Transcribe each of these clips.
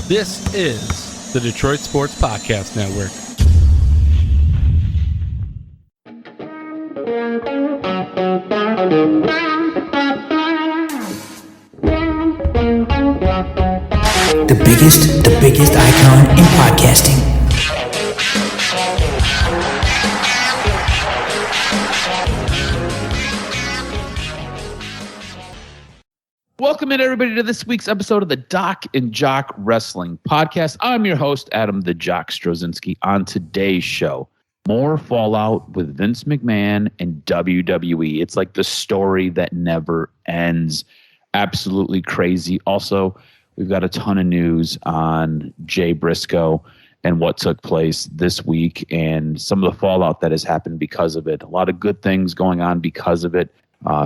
This is the Detroit Sports Podcast Network. The biggest icon in podcasting. Welcome in, everybody, to this week's episode of the DocNJock Wrestling Podcast. I'm your host, Adam the Jock Strozinski. On today's show, more fallout with Vince McMahon and WWE. It's like the story that never ends. Absolutely crazy. Also, we've got a ton of news on Jay Briscoe and what took place this week and some of the fallout that has happened because of it. A lot of good things going on because of it.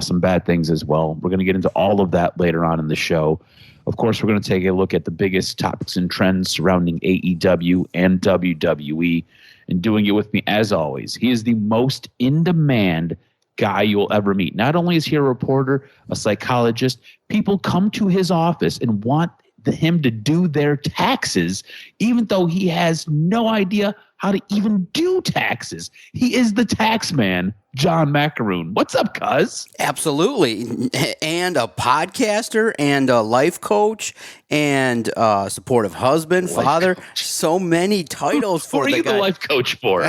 Some bad things as well. We're going to get into all of that later on in the show. Of course, we're going to take a look at the biggest topics and trends surrounding AEW and WWE. And doing it with me, as always, he is the most in-demand guy you'll ever meet. Not only is he a reporter, a psychologist, people come to his office and want him to do their taxes, even though he has no idea how to even do taxes. He is the tax man, John Macaroon. What's up, cuz? Absolutely. And a podcaster and a life coach and a supportive husband, father. So many titles for the guy. Who are you the life coach for?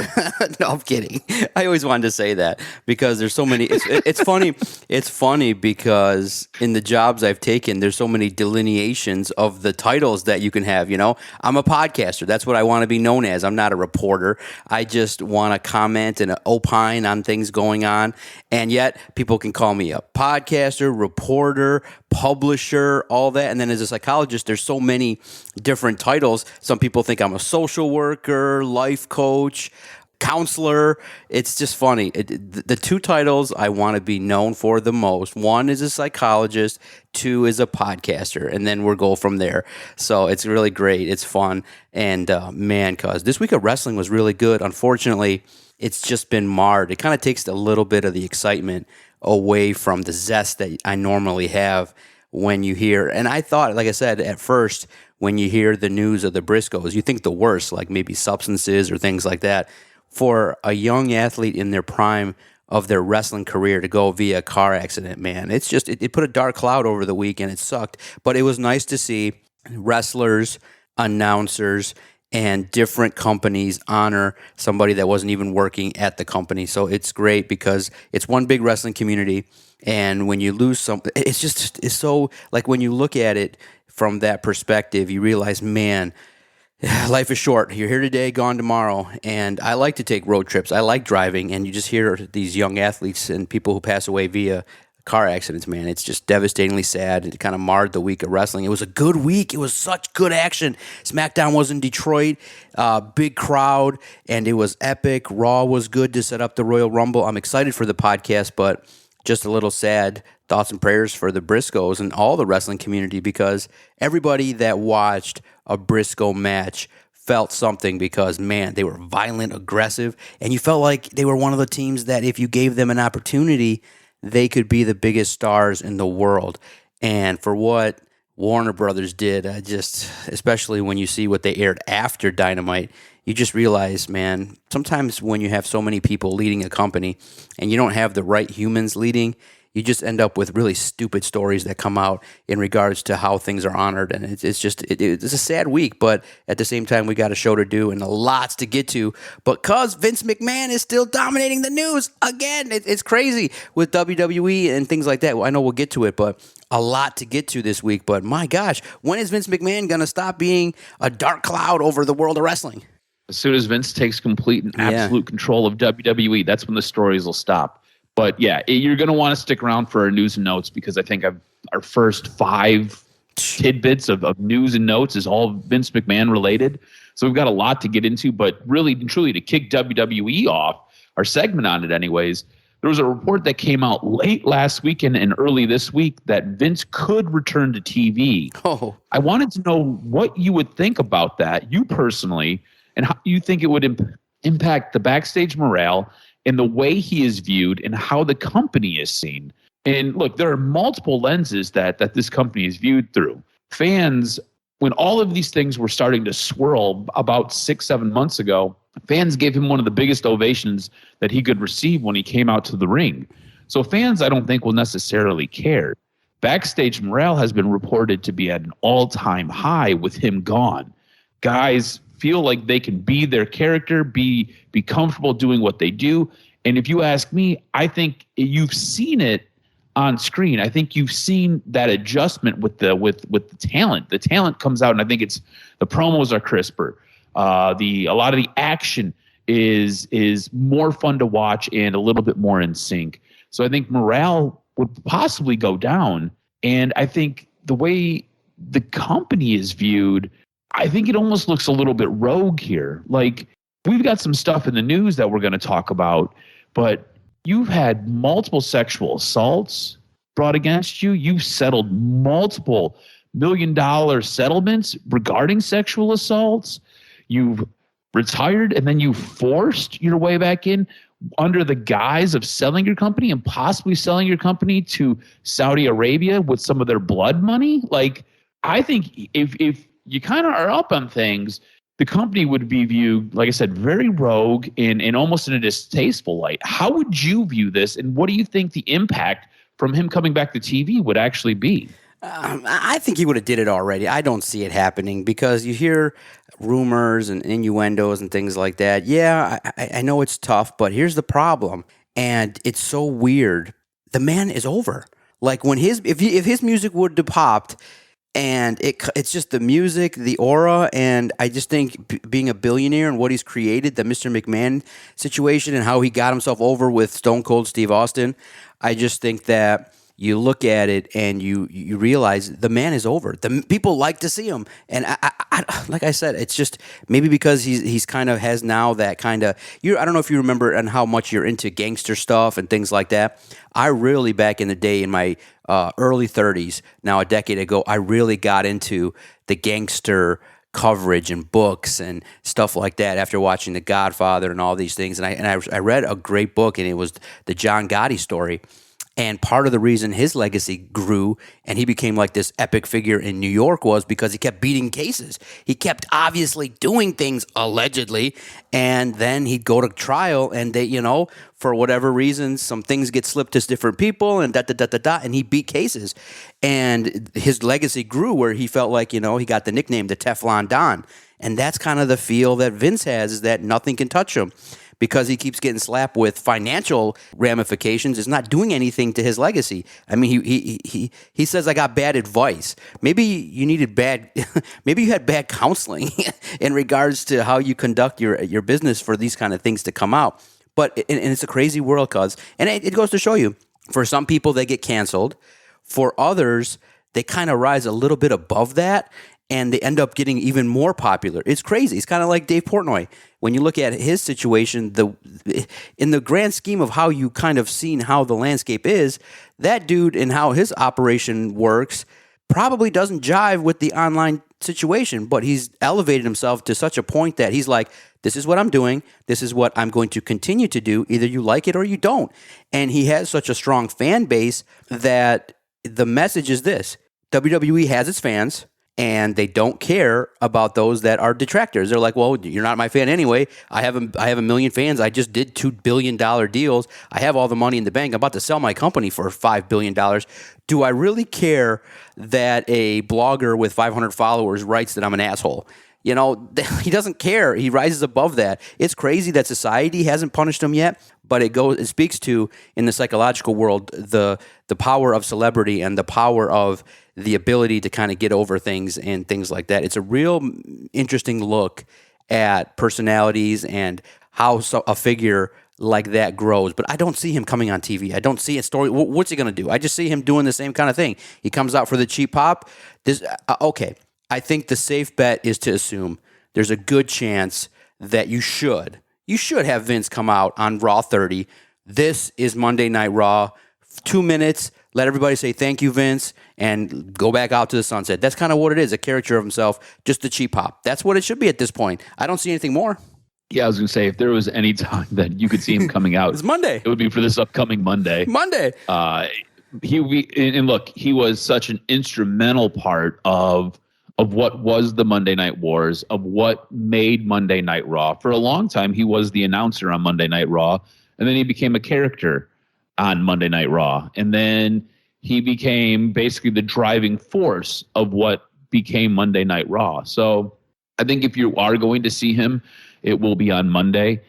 No, I'm kidding. I always wanted to say that because there's so many. It's funny. It's funny because in the jobs I've taken, there's so many delineations of the titles that you can have. You know, I'm a podcaster. That's what I want to be known as. I'm not a reporter. I just want to comment and opine on things going on. And yet people can call me a podcaster, reporter, publisher, all that. And then as a psychologist, there's so many different titles. Some people think I'm a social worker, life coach, counselor. It's just funny. The two titles I want to be known for the most, one is a psychologist, two is a podcaster, and then we'll go from there. So it's really great. It's fun. And man, cuz this week of wrestling was really good. Unfortunately, it's just been marred. It kind of takes a little bit of the excitement away from the zest that I normally have when you hear. And I thought, like I said, at first, when you hear the news of the Briscoes, you think the worst, like maybe substances or things like that. For a young athlete in their prime of their wrestling career to go via a car accident, man, it's just, it put a dark cloud over the week and it sucked. But it was nice to see wrestlers, announcers, and different companies honor somebody that wasn't even working at the company. So it's great because it's one big wrestling community. And when you lose something, it's so, like when you look at it from that perspective, you realize, man, life is short. You're here today, gone tomorrow. And I like to take road trips. I like driving. And you just hear these young athletes and people who pass away via car accidents, man. It's just devastatingly sad. It kind of marred the week of wrestling. It was a good week. It was such good action. SmackDown was in Detroit, big crowd, and it was epic. Raw was good to set up the Royal Rumble. I'm excited for the podcast, but just a little sad. Thoughts and prayers for the Briscoes and all the wrestling community, because everybody that watched a Briscoe match felt something because, man, they were violent, aggressive, and you felt like they were one of the teams that if you gave them an opportunity, they could be the biggest stars in the world. And for what Warner Brothers did, especially when you see what they aired after Dynamite, you just realize, man, sometimes when you have so many people leading a company and you don't have the right humans leading, you just end up with really stupid stories that come out in regards to how things are honored. And it's a sad week, but at the same time, we got a show to do and lots to get to. Because Vince McMahon is still dominating the news again. It's crazy with WWE and things like that. Well, I know we'll get to it, but a lot to get to this week. But my gosh, when is Vince McMahon going to stop being a dark cloud over the world of wrestling? As soon as Vince takes complete and absolute control of WWE, that's when the stories will stop. But yeah, you're going to want to stick around for our news and notes, because I think our first 5 tidbits of news and notes is all Vince McMahon related. So we've got a lot to get into, but really and truly to kick WWE off, our segment on it anyways, there was a report that came out late last weekend and early this week that Vince could return to TV. Oh, I wanted to know what you would think about that, you personally, and how you think it would impact the backstage morale and the way he is viewed and how the company is seen. And look, there are multiple lenses that this company is viewed through. Fans when all of these things were starting to swirl about 6-7 months ago, fans gave him one of the biggest ovations that he could receive when he came out to the ring. So fans, I don't think, will necessarily care. Backstage morale has been reported to be at an all-time high with him gone. Guys feel like they can be their character, be comfortable doing what they do. And if you ask me, I think you've seen it on screen. I think you've seen that adjustment with the talent. The talent comes out, and I think it's the promos are crisper. A lot of the action is more fun to watch and a little bit more in sync. So I think morale would possibly go down, and I think the way the company is viewed, I think it almost looks a little bit rogue here. Like, we've got some stuff in the news that we're going to talk about, but you've had multiple sexual assaults brought against you. You've settled multiple $1 million settlements regarding sexual assaults. You've retired and then you forced your way back in under the guise of selling your company and possibly selling your company to Saudi Arabia with some of their blood money. Like, I think if you kind of are up on things, the company would be viewed, like I said, very rogue and almost in a distasteful light. How would you view this, and what do you think the impact from him coming back to TV would actually be? I think he would have did it already. I don't see it happening because you hear rumors and innuendos and things like that. Yeah, I know it's tough, but here's the problem, and it's so weird. The man is over. Like, when if his music would have popped, and it's just the music, the aura, and I just think being a billionaire and what he's created, the Mr. McMahon situation and how he got himself over with Stone Cold Steve Austin, I just think that you look at it and you realize the man is over. The people like to see him, and I like I said, it's just maybe because he's kind of has now that kind of. I don't know if you remember and how much you're into gangster stuff and things like that. I really, back in the day in my early 30s, now a decade ago, I really got into the gangster coverage and books and stuff like that after watching The Godfather and all these things. And I read a great book, and it was the John Gotti story. And part of the reason his legacy grew and he became like this epic figure in New York was because he kept beating cases. He kept obviously doing things allegedly, and then he'd go to trial, and they, for whatever reason, some things get slipped to different people, and and he beat cases. And his legacy grew where he felt like, he got the nickname the Teflon Don. And that's kind of the feel that Vince has, is that nothing can touch him. Because he keeps getting slapped with financial ramifications, is not doing anything to his legacy. I mean, he says, I got bad advice. Maybe you needed maybe you had bad counseling in regards to how you conduct your business for these kind of things to come out. But and it's a crazy world, cuz. And it goes to show you, for some people, they get canceled. For others, they kind of rise a little bit above that, and they end up getting even more popular. It's crazy. It's kind of like Dave Portnoy. When you look at his situation, in the grand scheme of how you kind of seen how the landscape is, that dude and how his operation works probably doesn't jive with the online situation, but he's elevated himself to such a point that he's like, this is what I'm doing. This is what I'm going to continue to do. Either you like it or you don't. And he has such a strong fan base that the message is this: WWE has its fans, and they don't care about those that are detractors. They're like, well, you're not my fan anyway. I have a million fans. I just did $2 billion deals. I have all the money in the bank. I'm about to sell my company for $5 billion. Do I really care that a blogger with 500 followers writes that I'm an asshole? He doesn't care. He rises above that. It's crazy that society hasn't punished him yet, but it speaks to, in the psychological world, the power of celebrity and the power of the ability to kind of get over things and things like that. It's a real interesting look at personalities and how a figure like that grows. But I don't see him coming on TV. I don't see a story. What's he going to do? I just see him doing the same kind of thing. He comes out for the cheap pop. Okay. I think the safe bet is to assume there's a good chance that you should have Vince come out on Raw 30. This is Monday Night Raw. 2 minutes. Let everybody say thank you, Vince, and go back out to the sunset. That's kind of what it is, a caricature of himself, just a cheap pop. That's what it should be at this point. I don't see anything more. Yeah, I was going to say, if there was any time that you could see him coming out, it's Monday. It would be for this upcoming Monday. And look, he was such an instrumental part of of what was the Monday Night Wars, of what made Monday Night Raw. For a long time, he was the announcer on Monday Night Raw, and then he became a character on Monday Night Raw. And then he became basically the driving force of what became Monday Night Raw. So I think if you are going to see him, it will be on Monday.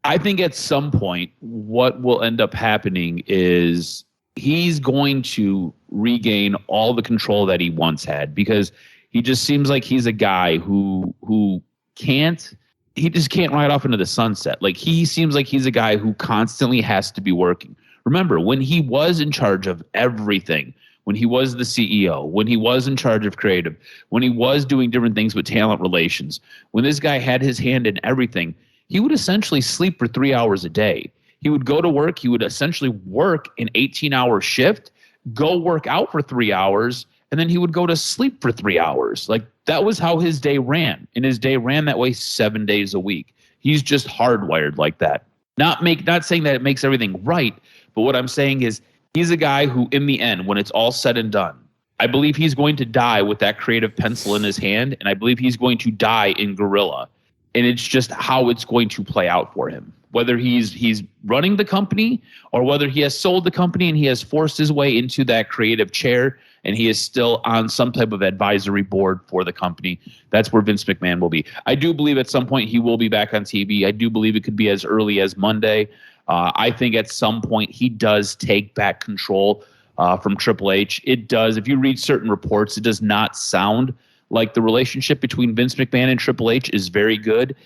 I think at some point, what will end up happening is he's going to regain all the control that he once had, because he just seems like he's a guy who just can't ride off into the sunset. Like, he seems like he's a guy who constantly has to be working. Remember, when he was in charge of everything, when he was the CEO, when he was in charge of creative, when he was doing different things with talent relations, when this guy had his hand in everything, he would essentially sleep for 3 hours a day. He would go to work. He would essentially work an 18-hour shift, go work out for 3 hours, and then he would go to sleep for 3 hours. Like, that was how his day ran. And his day ran that way 7 days a week. He's just hardwired like that. Not saying that it makes everything right, but what I'm saying is he's a guy who, in the end, when it's all said and done, I believe he's going to die with that creative pencil in his hand, and I believe he's going to die in Gorilla. And it's just how it's going to play out for him. Whether he's running the company, or whether he has sold the company and he has forced his way into that creative chair and he is still on some type of advisory board for the company. That's where Vince McMahon will be. I do believe at some point he will be back on TV. I do believe it could be as early as Monday. I think at some point he does take back control from Triple H. It does. If you read certain reports, it does not sound like the relationship between Vince McMahon and Triple H is very good.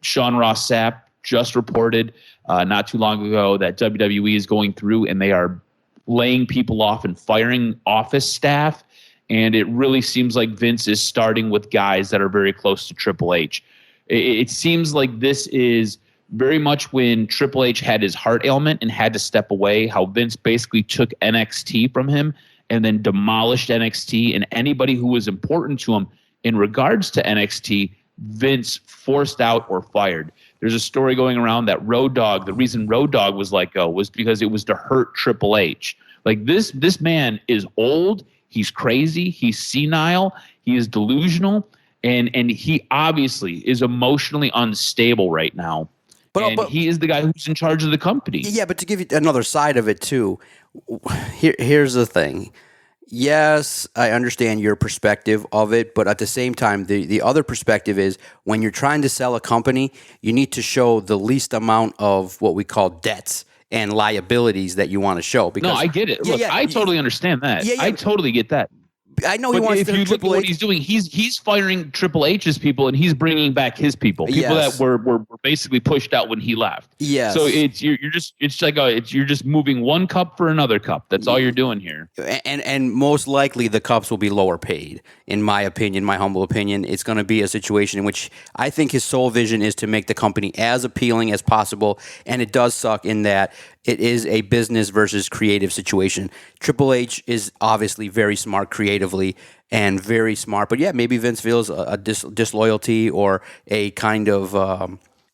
Sean Ross Sapp just reported not too long ago that WWE is going through and they are laying people off and firing office staff. And it really seems like Vince is starting with guys that are very close to Triple H. It seems like this is very much when Triple H had his heart ailment and had to step away, how Vince basically took NXT from him and then demolished NXT, and anybody who was important to him in regards to NXT, Vince forced out or fired. There's a story going around that Road Dogg, the reason Road Dogg was let go was because it was to hurt Triple H. Like, this man is old, he's crazy, he's senile, he is delusional, and he obviously is emotionally unstable right now. But he is the guy who's in charge of the company. Yeah, but to give you another side of it too, here's the thing. Yes, I understand your perspective of it, but at the same time, the other perspective is when you're trying to sell a company, you need to show the least amount of what we call debts and liabilities that you want to show. Because, no, I get it. Look, I totally understand that. Yeah. I totally get that. I know he wants to. If you look at what he's doing, he's firing Triple H's people and he's bringing back his people that were basically pushed out when he left. Yes. So you're just moving one cup for another cup. That's all you're doing here. And most likely the cups will be lower paid, in my opinion, my humble opinion. It's going to be a situation in which I think his sole vision is to make the company as appealing as possible, and it does suck in that it is a business versus creative situation. Triple H is obviously very smart creatively and very smart, but yeah, maybe Vince feels a disloyalty or a kind of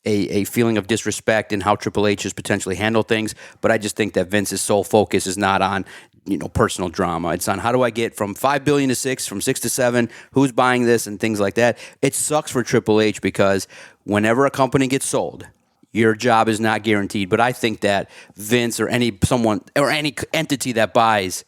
a feeling of disrespect in how Triple H has potentially handled things. But I just think that Vince's sole focus is not on personal drama. It's on how do I get from $5 billion to $6 billion, from $6 billion to $7 billion, who's buying this and things like that. It sucks for Triple H because whenever a company gets sold, your job is not guaranteed. But I think that Vince or any entity that buys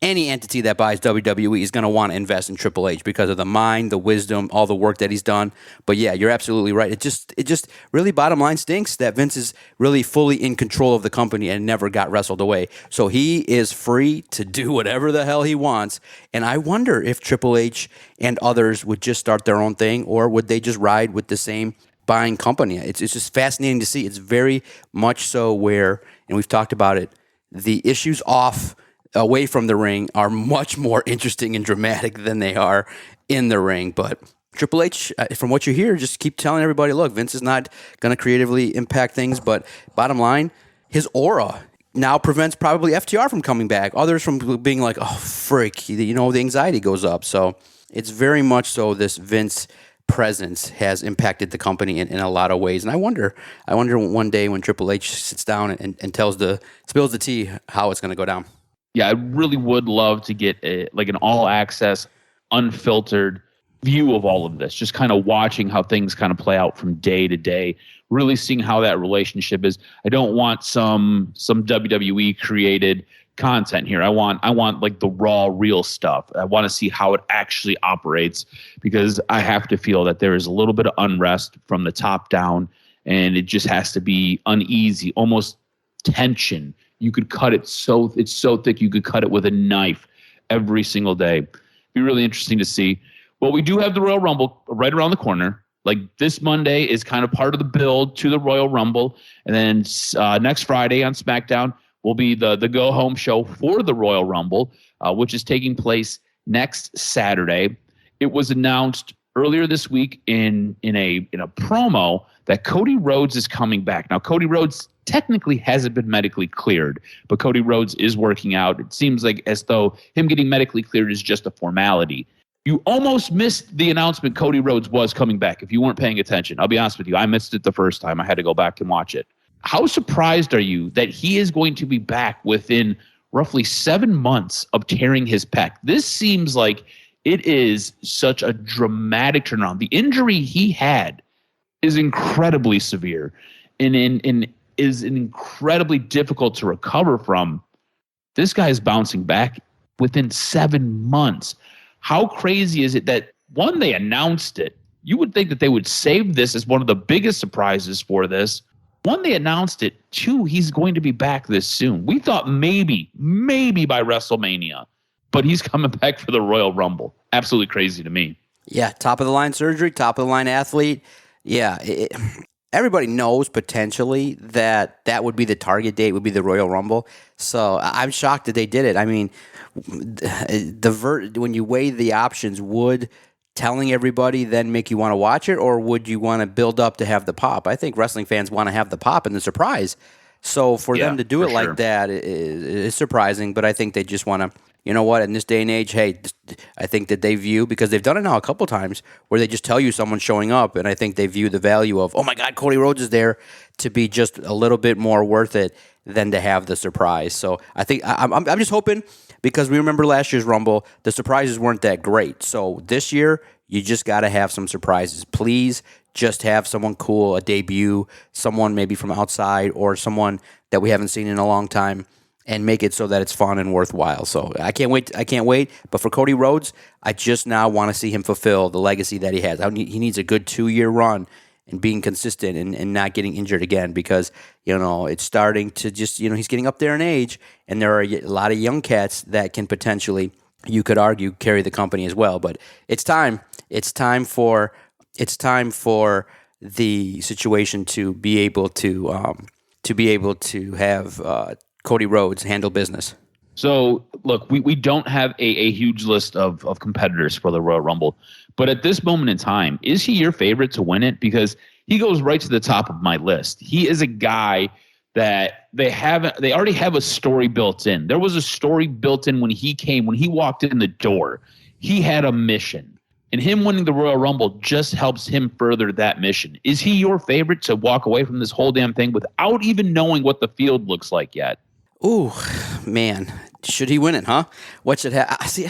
WWE is going to want to invest in Triple H because of the mind, the wisdom, all the work that he's done. But yeah, you're absolutely right. It just really bottom line stinks that Vince is really fully in control of the company and never got wrestled away. So he is free to do whatever the hell he wants. And I wonder if Triple H and others would just start their own thing, or would they just ride with the same buying company? It's just fascinating to see. It's very much so where, and we've talked about it, the issues away from the ring are much more interesting and dramatic than they are in the ring. But Triple H, from what you hear, just keep telling everybody, look, Vince is not going to creatively impact things, but bottom line, his aura now prevents probably FTR from coming back, others from being like, oh, frick, the anxiety goes up. So it's very much so this Vince presence has impacted the company in a lot of ways. And I wonder one day when Triple H sits down and spills the tea, how it's going to go down. Yeah, I really would love to get an all-access, unfiltered view of all of this, just kind of watching how things kind of play out from day to day, really seeing how that relationship is. I don't want some WWE created content here. I want like the raw, real stuff. I want to see how it actually operates, because I have to feel that there is a little bit of unrest from the top down, and it just has to be uneasy, almost tension. You could cut it it's so thick you could cut it with a knife every single day. Be really interesting to see. Well, we do have the Royal Rumble right around the corner. Like, this Monday is kind of part of the build to the Royal Rumble. And then next Friday on SmackDown will be the go-home show for the Royal Rumble, which is taking place next Saturday. It was announced earlier this week in a promo that Cody Rhodes is coming back. Now, Cody Rhodes technically hasn't been medically cleared, but Cody Rhodes is working out. It seems like as though him getting medically cleared is just a formality. You almost missed the announcement Cody Rhodes was coming back if you weren't paying attention. I'll be honest with you. I missed it the first time. I had to go back and watch it. How surprised are you that he is going to be back within roughly 7 months of tearing his pec? This seems like it is such a dramatic turnaround. The injury he had is incredibly severe and is incredibly difficult to recover from. This guy is bouncing back within 7 months. How crazy is it that, one, they announced it? You would think that they would save this as one of the biggest surprises for this. One, they announced it. Two, he's going to be back this soon. We thought maybe by WrestleMania, but he's coming back for the Royal Rumble. Absolutely crazy to me. Yeah, top of the line surgery, top of the line athlete. Yeah, everybody knows potentially that would be the target date, would be the Royal Rumble. So I'm shocked that they did it. I mean, when you weigh the options, would telling everybody then make you want to watch it, or would you want to build up to have the pop? I think wrestling fans want to have the pop and the surprise. So for them to do it like that is surprising, but I think they just want to, you know what, in this day and age, hey, I think that they view, because they've done it now a couple times where they just tell you someone's showing up, and I think they view the value of, oh my God, Cody Rhodes is there, to be just a little bit more worth it than to have the surprise. So I think I'm just hoping, because we remember last year's Rumble, the surprises weren't that great. So this year, you just got to have some surprises. Please just have someone cool, a debut, someone maybe from outside, or someone that we haven't seen in a long time, and make it so that it's fun and worthwhile. So I can't wait. But for Cody Rhodes, I just now want to see him fulfill the legacy that he has. He needs a good 2-year run and being consistent and not getting injured again, because, you know, it's starting to just, you know, he's getting up there in age, and there are a lot of young cats that can potentially, you could argue, carry the company as well. But it's time. It's time for the situation to be able to have Cody Rhodes handle business. So, look, we don't have a huge list of competitors for the Royal Rumble, but at this moment in time, is he your favorite to win it? Because he goes right to the top of my list. He is a guy that they already have a story built in. There was a story built in when he walked in the door. He had a mission, and him winning the Royal Rumble just helps him further that mission. Is he your favorite to walk away from this whole damn thing without even knowing what the field looks like yet? Ooh, man, should he win it, huh? What should happen? See,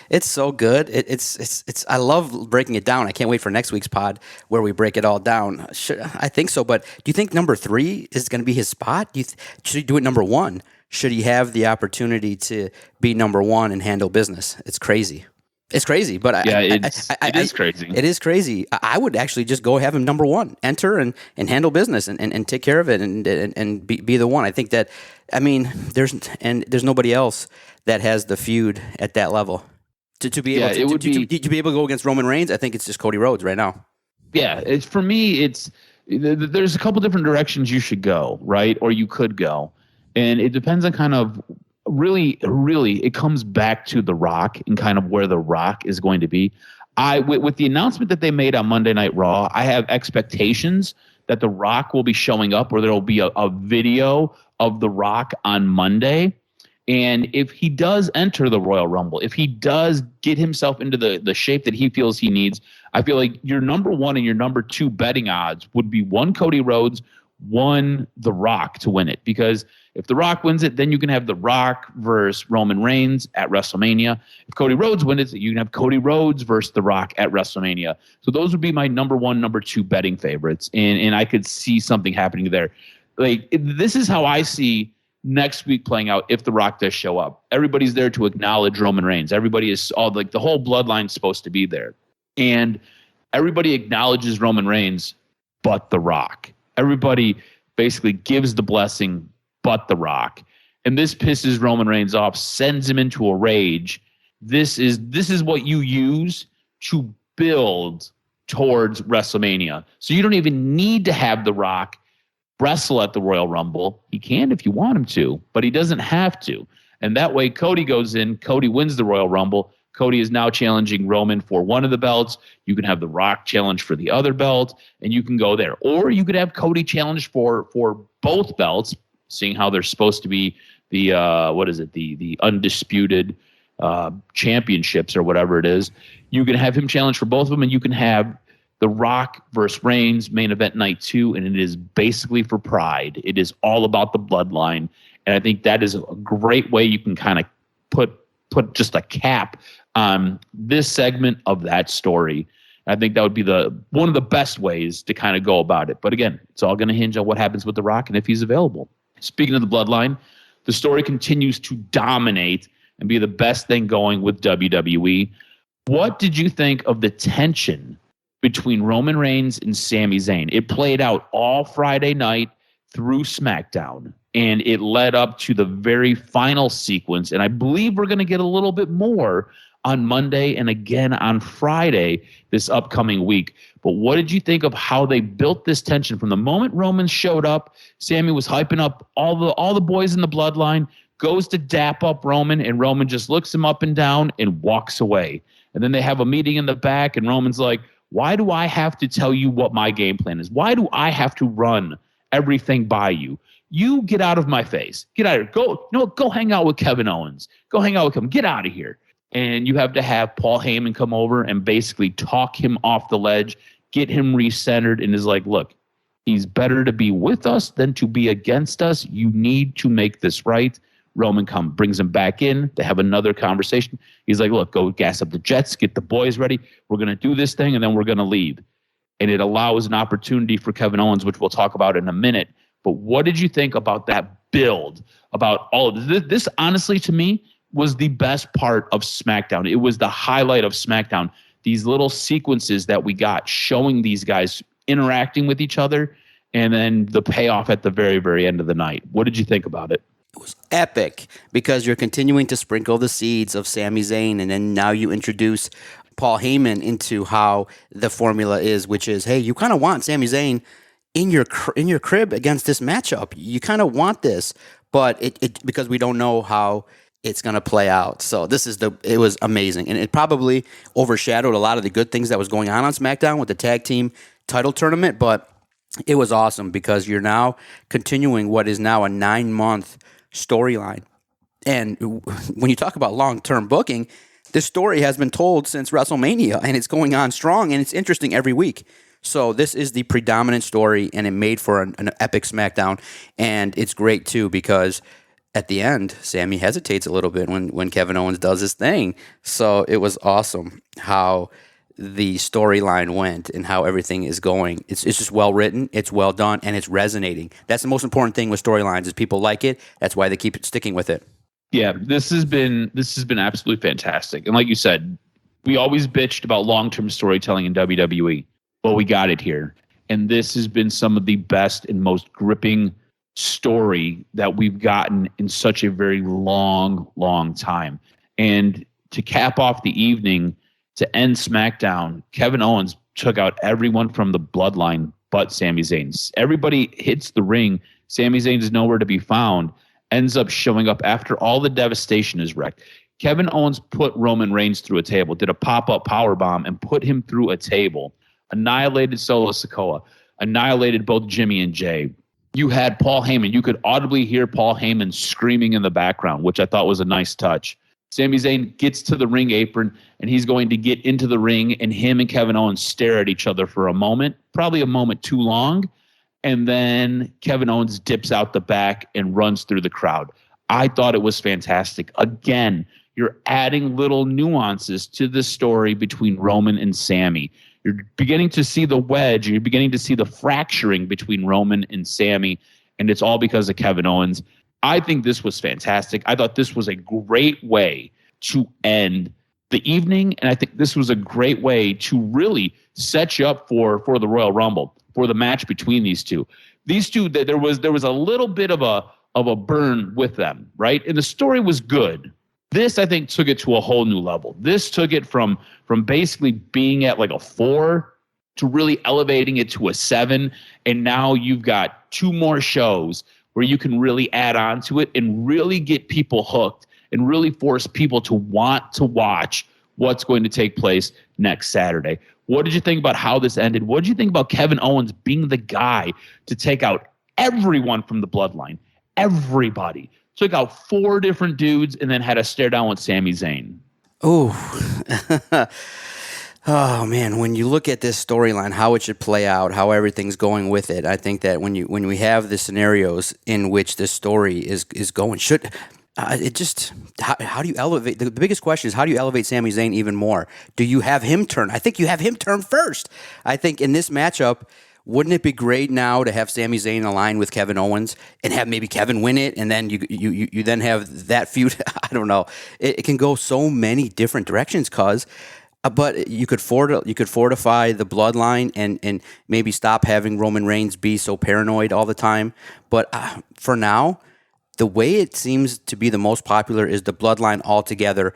it's so good. It's. I love breaking it down. I can't wait for next week's pod where we break it all down. I think so, but do you think number 3 is going to be his spot? Should he do it number 1? Should he have the opportunity to be number 1 and handle business? It's crazy. It's crazy, but it is crazy. It is crazy. I would actually just go have him number 1, enter and handle business and take care of it and be the one. I think that, I mean, there's nobody else that has the feud at that level to be able to be able to go against Roman Reigns. I think it's just Cody Rhodes right now. Yeah, for me, there's a couple different directions you should go, right, or you could go, and it depends on kind of. Really, it comes back to The Rock and kind of where The Rock is going to be. With the announcement that they made on Monday Night Raw, I have expectations that The Rock will be showing up, or there will be a video of The Rock on Monday. And if he does enter the Royal Rumble, if he does get himself into the shape that he feels he needs, I feel like your number 1 and your number 2 betting odds would be 1, Cody Rhodes, won The Rock to win it. Because if The Rock wins it, then you can have The Rock versus Roman Reigns at WrestleMania. If Cody Rhodes wins it, you can have Cody Rhodes versus The Rock at WrestleMania. So those would be my number one, number two betting favorites. And I could see something happening there. Like, this is how I see next week playing out if The Rock does show up. Everybody's there to acknowledge Roman Reigns. Everybody is all like, the whole bloodline's supposed to be there. And everybody acknowledges Roman Reigns, but The Rock. Everybody basically gives the blessing, but The Rock. And this pisses Roman Reigns off, sends him into a rage. This is what you use to build towards WrestleMania. So you don't even need to have The Rock wrestle at the Royal Rumble. He can if you want him to, but he doesn't have to. And that way Cody goes in, Cody wins the Royal Rumble. Cody is now challenging Roman for one of the belts. You can have The Rock challenge for the other belt, and you can go there. Or you could have Cody challenge for both belts, seeing how they're supposed to be the the undisputed championships or whatever it is. You can have him challenge for both of them, and you can have The Rock versus Reigns main event night 2, and it is basically for pride. It is all about the bloodline, and I think that is a great way you can kind of put just a cap on this segment of that story. I think that would be one of the best ways to kind of go about it. But again, it's all going to hinge on what happens with The Rock and if he's available. Speaking of the bloodline, the story continues to dominate and be the best thing going with WWE. What did you think of the tension between Roman Reigns and Sami Zayn? It played out all Friday night through SmackDown, and it led up to the very final sequence. And I believe we're going to get a little bit more on Monday and again on Friday this upcoming week. But what did you think of how they built this tension from the moment Roman showed up? Sami was hyping up all the boys in the bloodline, goes to dap up Roman, and Roman just looks him up and down and walks away. And then they have a meeting in the back, and Roman's like, why do I have to tell you what my game plan is? Why do I have to run everything by you? You get out of my face. Get out of here. Go hang out with Kevin Owens. Go hang out with him. Get out of here. And you have to have Paul Heyman come over and basically talk him off the ledge, get him recentered, and is like, look, he's better to be with us than to be against us. You need to make this right. Roman brings him back in. They have another conversation. He's like, look, go gas up the jets, get the boys ready. We're going to do this thing, and then we're going to leave. And it allows an opportunity for Kevin Owens, which we'll talk about in a minute. But what did you think about that build, about all of this? This, honestly, to me, was the best part of SmackDown. It was the highlight of SmackDown. These little sequences that we got showing these guys interacting with each other, and then the payoff at the very, very end of the night. What did you think about it? It was epic because you're continuing to sprinkle the seeds of Sami Zayn, and then now you introduce Paul Heyman into how the formula is, which is, hey, you kind of want Sami Zayn in your crib against this matchup. You kind of want this, but it because we don't know how it's going to play out. So it was amazing, and it probably overshadowed a lot of the good things that was going on SmackDown with the tag team title tournament, but it was awesome because you're now continuing what is now a 9-month storyline. And when you talk about long-term booking, this story has been told since WrestleMania, and it's going on strong, and it's interesting every week. So this is the predominant story, and it made for an epic SmackDown. And it's great, too, because at the end, Sami hesitates a little bit when Kevin Owens does his thing. So it was awesome how the storyline went and how everything is going. It's just well written, it's well done, and it's resonating. That's the most important thing with storylines is people like it. That's why they keep sticking with it. Yeah, this has been absolutely fantastic. And like you said, we always bitched about long-term storytelling in WWE. Well, we got it here. And this has been some of the best and most gripping story that we've gotten in such a very long, long time. And to cap off the evening, to end SmackDown, Kevin Owens took out everyone from the bloodline but Sami Zayn. Everybody hits the ring. Sami Zayn is nowhere to be found. Ends up showing up after all the devastation is wrecked. Kevin Owens put Roman Reigns through a table, did a pop-up powerbomb, and put him through a table. Annihilated Solo Sikoa. Annihilated both Jimmy and Jay. You had Paul Heyman. You could audibly hear Paul Heyman screaming in the background, which I thought was a nice touch. Sami Zayn gets to the ring apron, and he's going to get into the ring, and him and Kevin Owens stare at each other for a moment, probably a moment too long, and then Kevin Owens dips out the back and runs through the crowd. I thought it was fantastic. Again, you're adding little nuances to the story between Roman and Sami. You're beginning to see the wedge. You're beginning to see the fracturing between Roman and Sami, and it's all because of Kevin Owens. I think this was fantastic. I thought this was a great way to end the evening, and I think this was a great way to really set you up for the Royal Rumble, for the match between these two. These two, there was a little bit of a burn with them, right? And the story was good. This, I think, took it to a whole new level. This took it from basically being at like a 4 to really elevating it to a 7, and now you've got 2 more shows where you can really add on to it and really get people hooked and really force people to want to watch what's going to take place next Saturday. What did you think about how this ended? What did you think about Kevin Owens being the guy to take out everyone from the bloodline? Everybody. Took out 4 different dudes and then had a stare down with Sami Zayn. Oh. Oh man, when you look at this storyline, how it should play out, how everything's going with it, I think that when we have the scenarios in which this story is going, how do you elevate? The biggest question is, how do you elevate Sami Zayn even more? Do you have him turn? I think you have him turn first. I think in this matchup, wouldn't it be great now to have Sami Zayn align with Kevin Owens and have maybe Kevin win it, and then you then have that feud? I don't know. It can go so many different directions, but you could fortify the bloodline and maybe stop having Roman Reigns be so paranoid all the time. But for now, the way it seems to be the most popular is the bloodline altogether,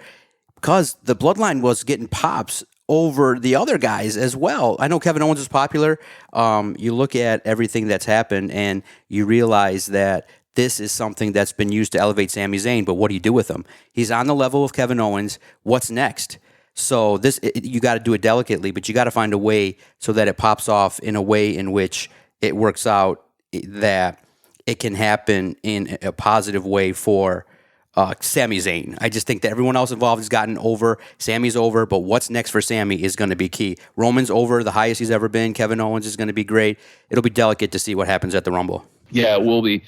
because the bloodline was getting pops over the other guys as well. I know Kevin Owens is popular. You look at everything that's happened and you realize that this is something that's been used to elevate Sami Zayn, but what do you do with him? He's on the level of Kevin Owens. What's next? So you got to do it delicately, but you got to find a way so that it pops off in a way in which it works out, that it can happen in a positive way for Sami Zayn. I just think that everyone else involved has gotten over. Sami's over, but what's next for Sami is going to be key. Roman's over, the highest he's ever been. Kevin Owens is going to be great. It'll be delicate to see what happens at the Rumble. Yeah, it will be.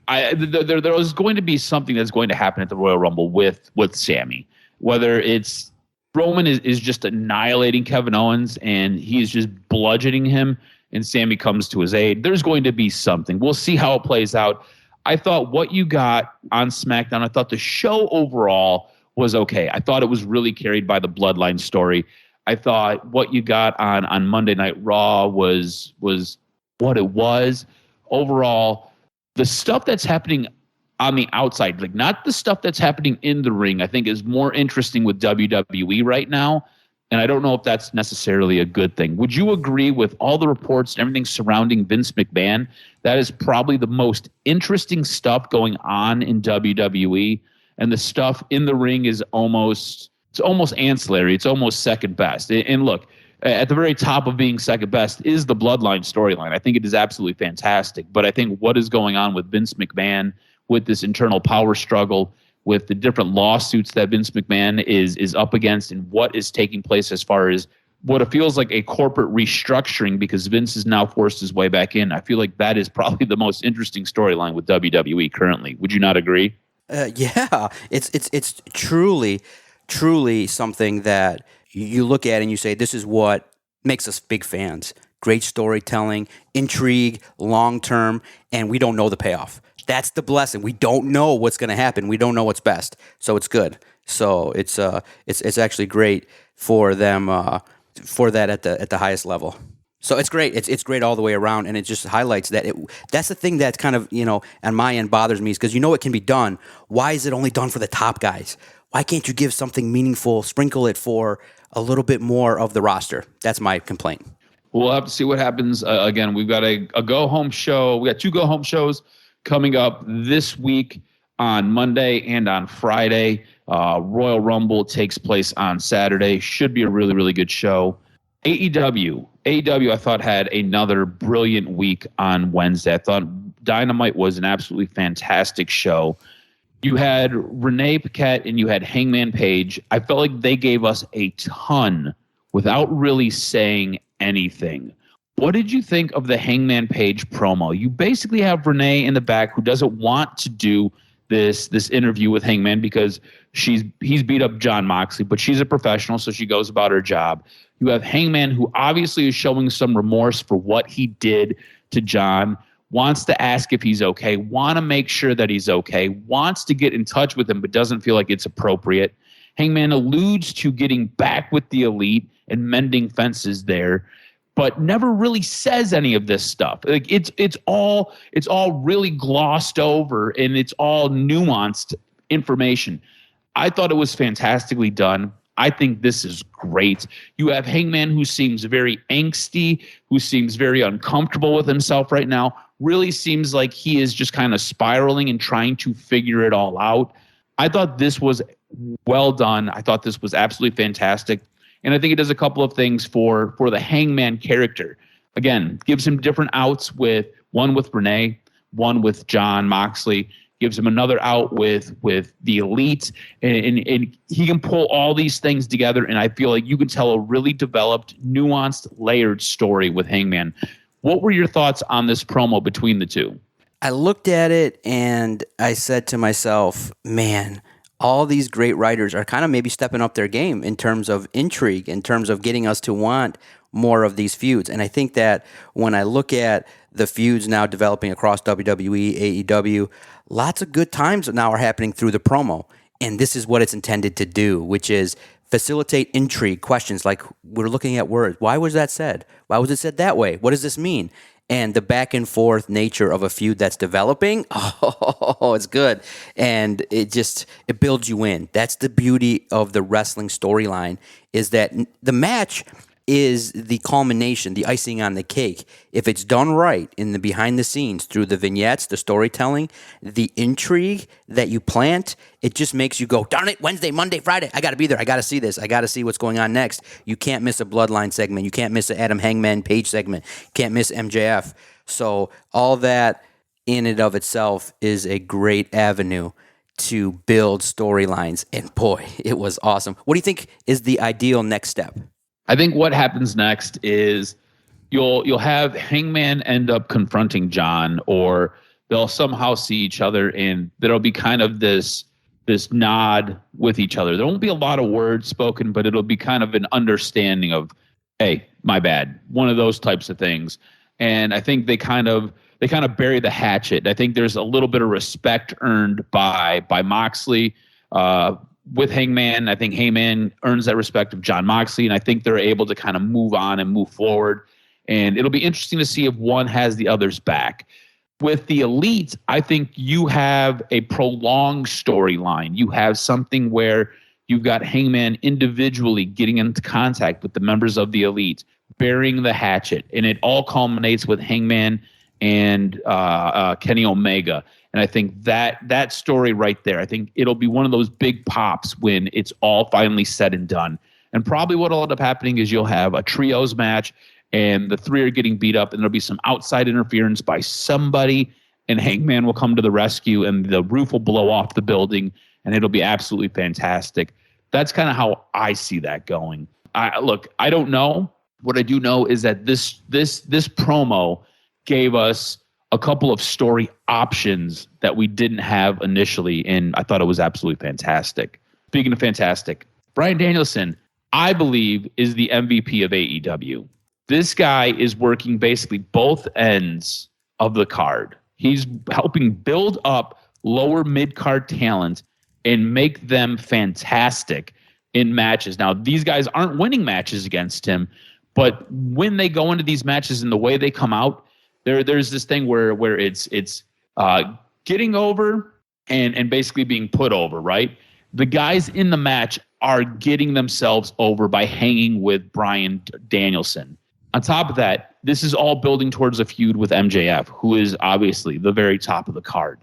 There was going to be something that's going to happen at the Royal Rumble with Sami, whether it's Roman is just annihilating Kevin Owens and he's just bludgeoning him, and Sami comes to his aid. There's going to be something. We'll see how it plays out. I thought what you got on SmackDown, I thought the show overall was okay. I thought it was really carried by the Bloodline story. I thought what you got on Monday Night Raw was what it was. Overall, the stuff that's happening on the outside, like not the stuff that's happening in the ring, I think is more interesting with WWE right now. And I don't know if that's necessarily a good thing. Would you agree with all the reports and everything surrounding Vince McMahon? That is probably the most interesting stuff going on in WWE. And the stuff in the ring is almost ancillary. It's almost second best. And look, at the very top of being second best is the Bloodline storyline. I think it is absolutely fantastic. But I think what is going on with Vince McMahon, with this internal power struggle, with the different lawsuits that Vince McMahon is up against, and what is taking place as far as what it feels like a corporate restructuring because Vince has now forced his way back in. I feel like that is probably the most interesting storyline with WWE currently. Would you not agree? Yeah, it's truly something that you look at and you say, this is what makes us big fans. Great storytelling, intrigue, long-term, and we don't know the payoff. That's the blessing. We don't know what's going to happen. We don't know what's best. So it's good. So it's actually great for them for that at the highest level. So it's great. It's great all the way around, and it just highlights that that's the thing that kind of, on my end bothers me, is because it can be done. Why is it only done for the top guys? Why can't you give something meaningful, sprinkle it for a little bit more of the roster? That's my complaint. We'll have to see what happens. Again, we've got a go-home show. We got 2 go-home shows coming up this week on Monday and on Friday. Royal Rumble takes place on Saturday. Should be a really, really good show. AEW, I thought, had another brilliant week on Wednesday. I thought Dynamite was an absolutely fantastic show. You had Renee Paquette and you had Hangman Page. I felt like they gave us a ton without really saying anything. What did you think of the Hangman Page promo? You basically have Renee in the back who doesn't want to do this interview with Hangman because he's beat up Jon Moxley, but she's a professional, so she goes about her job. You have Hangman, who obviously is showing some remorse for what he did to Jon, wants to ask if he's okay, want to make sure that he's okay, wants to get in touch with him, but doesn't feel like it's appropriate. Hangman alludes to getting back with the Elite and mending fences there, but never really says any of this stuff. Like it's all really glossed over, and it's all nuanced information. I thought it was fantastically done. I think this is great. You have Hangman, who seems very angsty, who seems very uncomfortable with himself right now. Really seems like he is just kind of spiraling and trying to figure it all out. I thought this was well done. I thought this was absolutely fantastic. And I think it does a couple of things for the Hangman character. Again, gives him different outs, with one with Renee, one with Jon Moxley, gives him another out with the Elite, and he can pull all these things together, and I feel like you can tell a really developed, nuanced, layered story with Hangman. What were your thoughts on this promo between the two? I looked at it and I said to myself, man, all these great writers are kind of maybe stepping up their game in terms of intrigue, in terms of getting us to want more of these feuds. And I think that when I look at the feuds now developing across WWE, AEW, lots of good times now are happening through the promo. And this is what it's intended to do, which is facilitate intrigue, questions like we're looking at words. Why was that said? Why was it said that way? What does this mean? And the back and forth nature of a feud that's developing, it's good. And it builds you in. That's the beauty of the wrestling storyline, is that the match is the culmination, the icing on the cake. If it's done right in the behind the scenes, through the vignettes, the storytelling, the intrigue that you plant, it just makes you go, darn it, Wednesday, Monday, Friday, I got to be there. I got to see this. I got to see what's going on next. You can't miss a Bloodline segment. You can't miss an Adam Hangman Page segment. You can't miss MJF. So all that in and of itself is a great avenue to build storylines. And boy, it was awesome. What do you think is the ideal next step? I think what happens next is you'll have Hangman end up confronting Jon, or they'll somehow see each other, and there'll be kind of this nod with each other. There won't be a lot of words spoken, but it'll be kind of an understanding of, hey, my bad, one of those types of things. And I think they kind of bury the hatchet. I think there's a little bit of respect earned by Moxley with Hangman. I think Hangman earns that respect of Jon Moxley, and I think they're able to kind of move on and move forward. And it'll be interesting to see if one has the other's back. With the Elite, I think you have a prolonged storyline. You have something where you've got Hangman individually getting into contact with the members of the Elite, burying the hatchet, and it all culminates with Hangman and Kenny Omega. And I think that story right there, I think it'll be one of those big pops when it's all finally said and done. And probably what will end up happening is you'll have a trios match, and the three are getting beat up, and there'll be some outside interference by somebody, and Hangman will come to the rescue, and the roof will blow off the building, and it'll be absolutely fantastic. That's kind of how I see that going. I don't know. What I do know is that this promo gave us a couple of story options that we didn't have initially, and I thought it was absolutely fantastic. Speaking of fantastic, Bryan Danielson, I believe, is the MVP of AEW. This guy is working basically both ends of the card. He's helping build up lower mid-card talent and make them fantastic in matches. Now, these guys aren't winning matches against him, but when they go into these matches and the way they come out, there's this thing where it's getting over and basically being put over, right? The guys in the match are getting themselves over by hanging with Bryan Danielson. On top of that, this is all building towards a feud with MJF, who is obviously the very top of the card.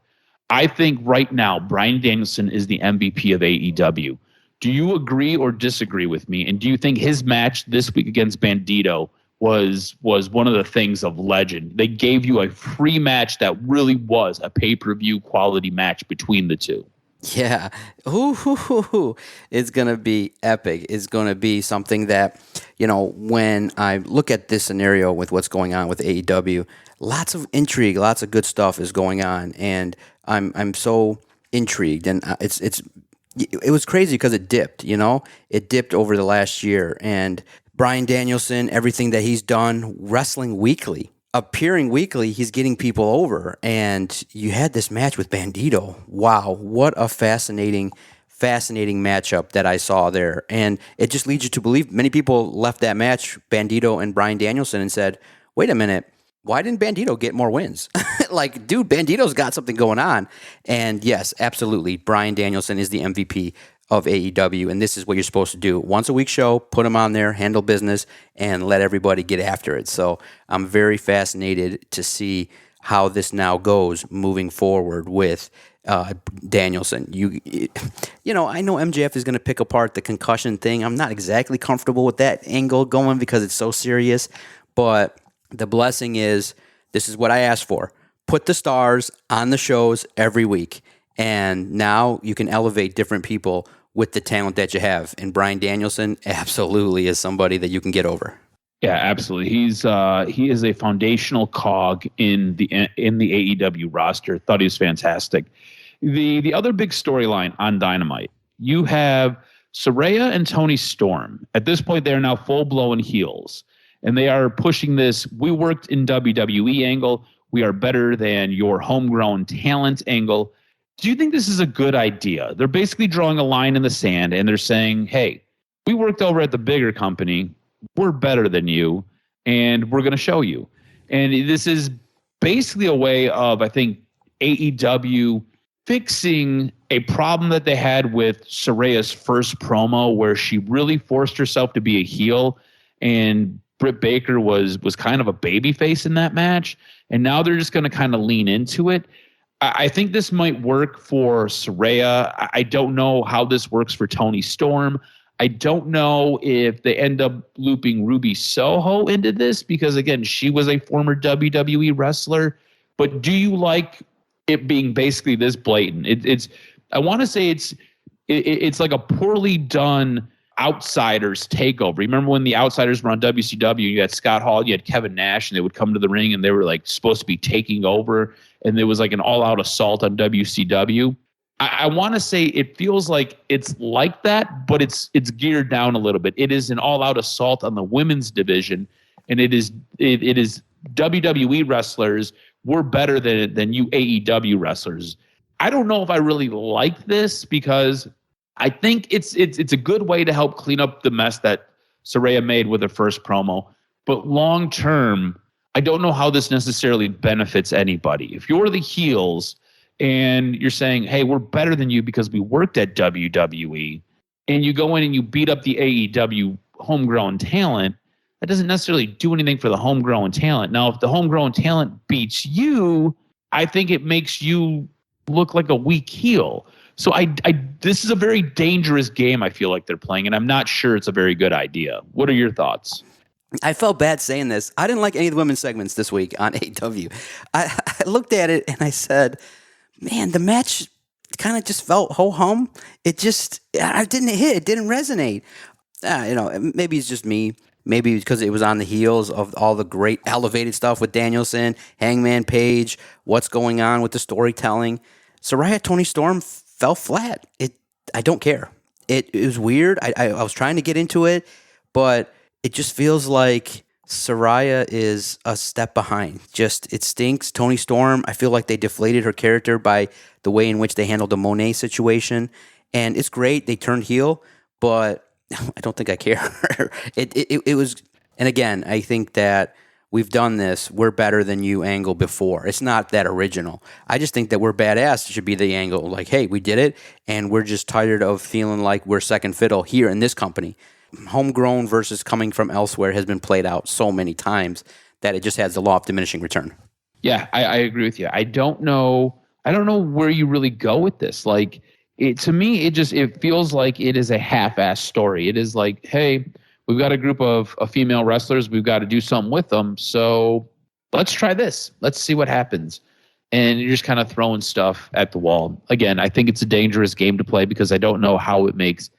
I think right now, Bryan Danielson is the MVP of AEW. Do you agree or disagree with me? And do you think his match this week against Bandito was one of the things of legend? They gave you a free match that really was a pay-per-view quality match between the two. Yeah. Ooh, it's going to be epic. It's going to be something that, when I look at this scenario with what's going on with AEW, lots of intrigue, lots of good stuff is going on. And I'm so intrigued. And it was crazy because it dipped, it dipped over the last year. And Bryan Danielson, everything that he's done, wrestling weekly, appearing weekly, he's getting people over. And you had this match with Bandito. Wow, what a fascinating matchup that I saw there. And it just leads you to believe many people left that match, Bandito and Bryan Danielson, and said, wait a minute, why didn't Bandito get more wins? Like, dude, Bandito's got something going on. And yes, absolutely, Bryan Danielson is the MVP of AEW, and this is what you're supposed to do. Once a week show, put him on there, handle business, and let everybody get after it. So I'm very fascinated to see how this now goes moving forward with Danielson. I know MJF is going to pick apart the concussion thing. I'm not exactly comfortable with that angle going because it's so serious, but the blessing is this is what I asked for. Put the stars on the shows every week, and now you can elevate different people with the talent that you have. And Bryan Danielson absolutely is somebody that you can get over. Yeah, absolutely. He is a foundational cog in the AEW roster. Thought he was fantastic. The other big storyline on Dynamite, you have Saraya and Toni Storm. At this point, they are now full-blown heels, and they are pushing this "we worked in WWE" angle. We are better than your homegrown talent angle. Do you think this is a good idea? They're basically drawing a line in the sand, and they're saying, hey, we worked over at the bigger company. We're better than you, and we're going to show you. And this is basically a way of, I think, AEW fixing a problem that they had with Saraya's first promo, where she really forced herself to be a heel, and Britt Baker was kind of a babyface in that match. And now they're just going to kind of lean into it. I think this might work for Saraya. I don't know how this works for Toni Storm. I don't know if they end up looping Ruby Soho into this because, again, she was a former WWE wrestler. But do you like it being basically this blatant? I want to say it's like a poorly done Outsiders takeover. Remember when the Outsiders were on WCW? You had Scott Hall, you had Kevin Nash, and they would come to the ring and they were like supposed to be taking over, and there was like an all-out assault on WCW. I want to say it feels like it's like that, but it's geared down a little bit. It is an all-out assault on the women's division, and it is WWE wrestlers. We're better than you AEW wrestlers. I don't know if I really like this because I think it's a good way to help clean up the mess that Saraya made with her first promo. But long term, I don't know how this necessarily benefits anybody. If you're the heels and you're saying, hey, we're better than you because we worked at WWE, and you go in and you beat up the AEW homegrown talent, that doesn't necessarily do anything for the homegrown talent. Now, if the homegrown talent beats you, I think it makes you look like a weak heel. So this is a very dangerous game I feel like they're playing, and I'm not sure it's a very good idea. What are your thoughts? I felt bad saying this. I didn't like any of the women's segments this week on AEW. I looked at it and I said, man, the match kind of just felt ho-hum. It didn't hit. It didn't resonate. Maybe it's just me. Maybe because it was on the heels of all the great elevated stuff with Danielson, Hangman Page, what's going on with the storytelling. Saraya Toni Storm fell flat. I don't care. It was weird. I was trying to get into it, but it just feels like Saraya is a step behind. It stinks. Toni Storm, I feel like they deflated her character by the way in which they handled the Monet situation. And it's great. They turned heel, but I don't think I care. It was, and again, I think that we've done this, we're better than you angle before. It's not that original. I just think that we're badass should be the angle. Like, hey, we did it, and we're just tired of feeling like we're second fiddle here in this company. Homegrown versus coming from elsewhere has been played out so many times that it just has the law of diminishing return. Yeah, I agree with you. I don't know where you really go with this. Like, to me, it feels like it is a half-ass story. It is like, hey, we've got a group of female wrestlers. We've got to do something with them. So let's try this. Let's see what happens. and you're just kind of throwing stuff at the wall. Again, I think it's a dangerous game to play because I don't know how it makes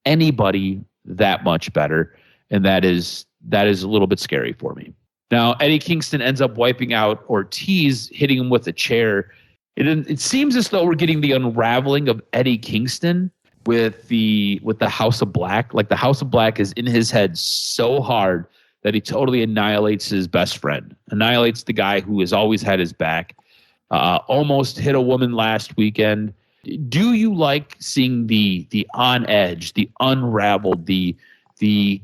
anybody that much better, and that is a little bit scary for me. Now, Eddie Kingston ends up wiping out Ortiz, hitting him with a chair. It seems as though we're getting the unraveling of Eddie Kingston with the House of Black. Like the House of Black is in his head so hard that he totally annihilates his best friend, annihilates the guy who has always had his back. Almost hit a woman last weekend. Do you like seeing the on edge, the unraveled, the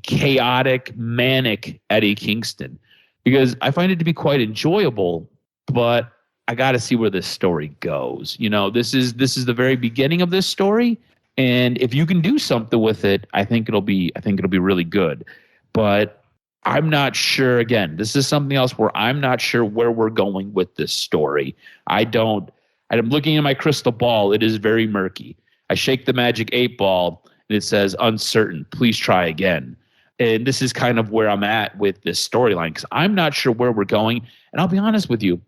chaotic, manic Eddie Kingston? Because I find it to be quite enjoyable, but I got to see where this story goes. You know, this is the very beginning of this story, and if you can do something with it, I think it'll be really good. But I'm not sure. Again, this is something else where I'm not sure where we're going with this story. I'm looking at my crystal ball. It is very murky. I shake the magic 8-ball, and it says uncertain. Please try again. And this is kind of where I'm at with this storyline because I'm not sure where we're going. And I'll be honest with you,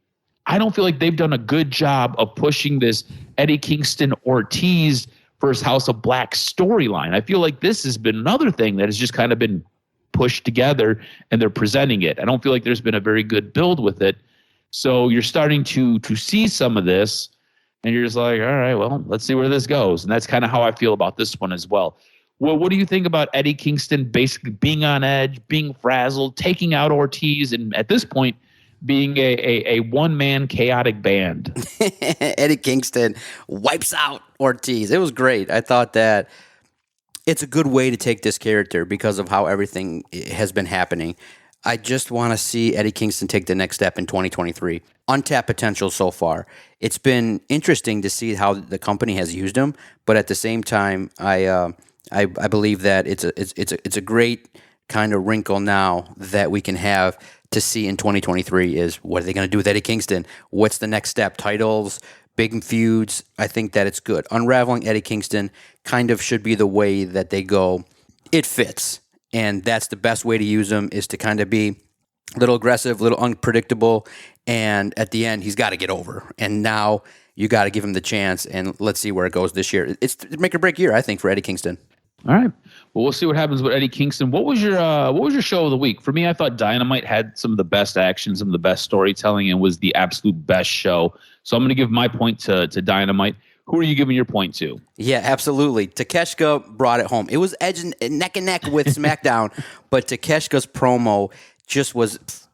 I don't feel like they've done a good job of pushing this Eddie Kingston Ortiz versus House of Black storyline. I feel like this has been another thing that has just kind of been pushed together and they're presenting it. I don't feel like there's been a very good build with it. So you're starting to see some of this and you're just like, all right, well, let's see where this goes. And that's kind of how I feel about this one as well. Well, what do you think about Eddie Kingston basically being on edge, being frazzled, taking out Ortiz, and at this point being a one-man chaotic band? Eddie Kingston wipes out Ortiz. It was great. I thought that it's a good way to take this character because of how everything has been happening. I just want to see Eddie Kingston take the next step in 2023. Untapped potential so far. It's been interesting to see how the company has used him, but at the same time, I believe that it's a great kind of wrinkle now that we can have to see in 2023 is what are they going to do with Eddie Kingston? What's the next step? Titles, big feuds. I think that it's good. Unraveling Eddie Kingston kind of should be the way that they go. It fits. And that's the best way to use him is to kind of be a little aggressive, a little unpredictable. And at the end, he's got to get over. And now you got to give him the chance. And let's see where it goes this year. It's a make or break year, I think, for Eddie Kingston. All right. Well, we'll see what happens with Eddie Kingston. What was your show of the week? For me, I thought Dynamite had some of the best action, some of the best storytelling, and was the absolute best show. So I'm going to give my point to Dynamite. Who are you giving your point to? Yeah, absolutely. Takeshita brought it home. It was neck and neck with SmackDown, but Takeshita's promo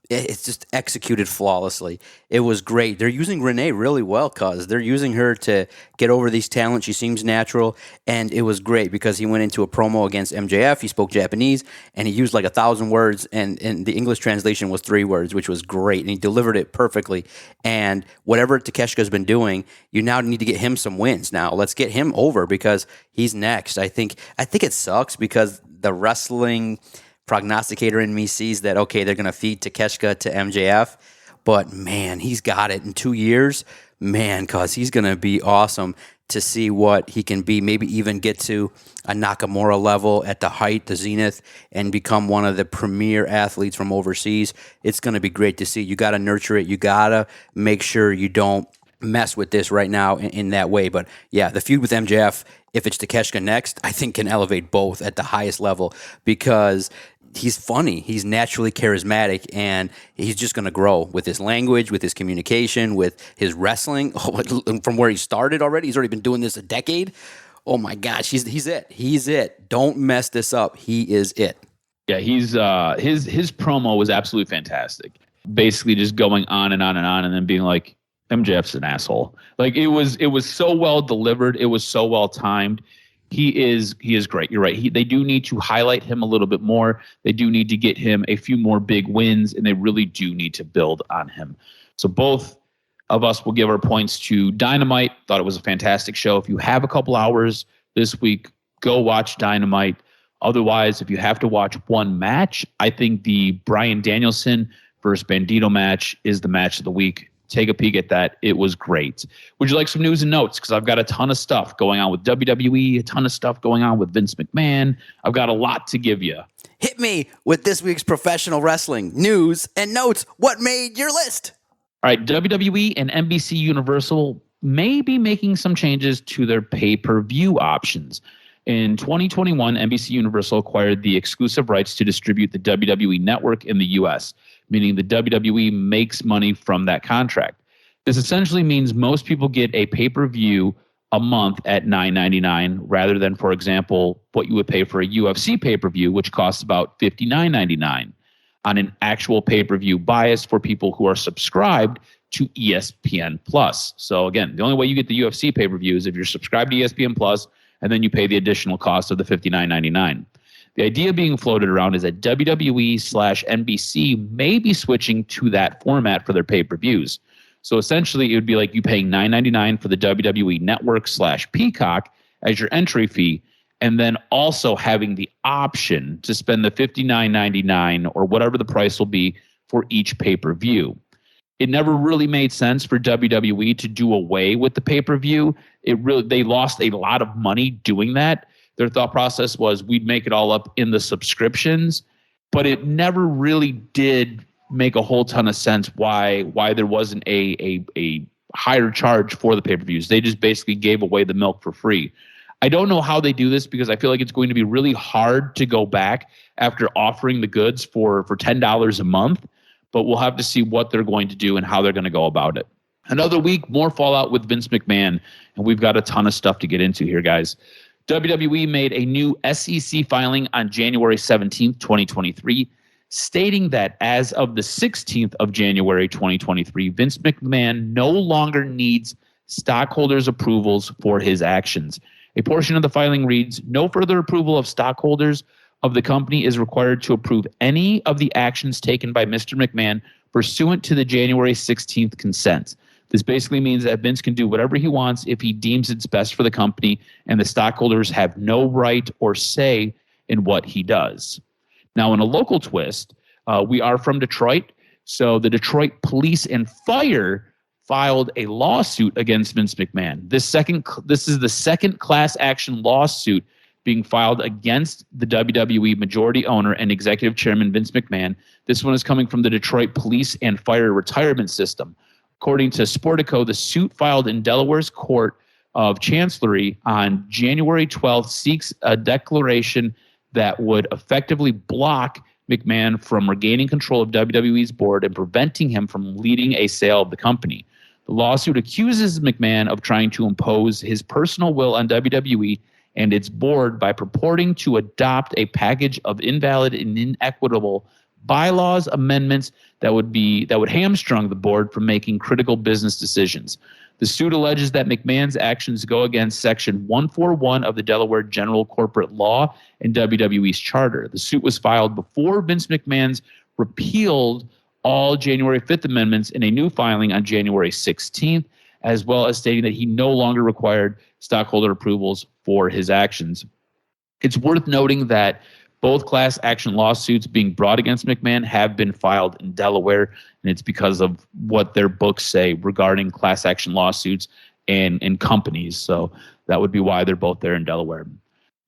it's just executed flawlessly. It was great. They're using Renee really well, cuz they're using her to get over these talents. She seems natural, and it was great because he went into a promo against MJF. He spoke Japanese, and he used like 1,000 words, and the English translation was 3 words, which was great, and he delivered it perfectly. And whatever Takeshita's been doing, you now need to get him some wins. Now let's get him over because he's next. I think it sucks because the wrestling prognosticator in me sees that, okay, they're going to feed Takeshita to MJF, but man, he's got it in 2 years, man, because he's going to be awesome to see what he can be, maybe even get to a Nakamura level at the height, the zenith, and become one of the premier athletes from overseas. It's going to be great to see. You got to nurture it. You got to make sure you don't mess with this right now in that way. But yeah, the feud with MJF, if it's Takeshita next, I think can elevate both at the highest level because he's funny, he's naturally charismatic, and he's just going to grow with his language, with his communication, with his wrestling. From where he started already, he's already been doing this a decade. Oh my gosh, he's it. He's it. Don't mess this up. He is it. Yeah, he's his promo was absolutely fantastic. Basically, just going on and on and on, and then being like, MJF's an asshole. Like it was so well delivered. It was so well timed. He is great. You're right. They do need to highlight him a little bit more. They do need to get him a few more big wins, and they really do need to build on him. So both of us will give our points to Dynamite. Thought it was a fantastic show. If you have a couple hours this week, go watch Dynamite. Otherwise, if you have to watch one match, I think the Bryan Danielson versus Bandito match is the match of the week. Take a peek at that. It was great. Would you like some news and notes? Because I've got a ton of stuff going on with WWE, a ton of stuff going on with Vince McMahon. I've got a lot to give you. Hit me with this week's professional wrestling news and notes. What made your list? All right, WWE and NBC Universal may be making some changes to their pay-per-view options. In 2021, NBC Universal acquired the exclusive rights to distribute the WWE Network in the U.S., meaning the WWE makes money from that contract. This essentially means most people get a pay-per-view a month at $9.99 rather than, for example, what you would pay for a UFC pay-per-view, which costs about $59.99 on an actual pay-per-view bias for people who are subscribed to ESPN Plus. So again, the only way you get the UFC pay-per-view is if you're subscribed to ESPN Plus, and then you pay the additional cost of the $59.99. The idea being floated around is that WWE/NBC may be switching to that format for their pay-per-views. So essentially, it would be like you paying $9.99 for the WWE Network/Peacock as your entry fee, and then also having the option to spend the $59.99 or whatever the price will be for each pay-per-view. It never really made sense for WWE to do away with the pay-per-view. They lost a lot of money doing that. Their thought process was we'd make it all up in the subscriptions, but it never really did make a whole ton of sense why there wasn't a higher charge for the pay-per-views. They just basically gave away the milk for free. I don't know how they do this because I feel like it's going to be really hard to go back after offering the goods for $10 a month, but we'll have to see what they're going to do and how they're going to go about it. Another week, more fallout with Vince McMahon, and we've got a ton of stuff to get into here, guys. WWE made a new SEC filing on January 17th, 2023, stating that as of the 16th of January 2023, Vince McMahon no longer needs stockholders' approvals for his actions. A portion of the filing reads, no further approval of stockholders of the company is required to approve any of the actions taken by Mr. McMahon pursuant to the January 16th consent. This basically means that Vince can do whatever he wants if he deems it's best for the company, and the stockholders have no right or say in what he does. Now, in a local twist, we are from Detroit, so the Detroit Police and Fire filed a lawsuit against Vince McMahon. This is the second class action lawsuit being filed against the WWE majority owner and executive chairman Vince McMahon. This one is coming from the Detroit Police and Fire Retirement System. According to Sportico, the suit filed in Delaware's Court of Chancery on January 12th seeks a declaration that would effectively block McMahon from regaining control of WWE's board and preventing him from leading a sale of the company. The lawsuit accuses McMahon of trying to impose his personal will on WWE and its board by purporting to adopt a package of invalid and inequitable bylaws amendments that would hamstring the board from making critical business decisions. The suit alleges that McMahon's actions go against Section 141 of the Delaware General Corporate Law and WWE's charter. The suit was filed before Vince McMahon's repealed all January 5th amendments in a new filing on January 16th, as well as stating that he no longer required stockholder approvals for his actions. It's worth noting that both class action lawsuits being brought against McMahon have been filed in Delaware, and it's because of what their books say regarding class action lawsuits and companies. So that would be why they're both there in Delaware.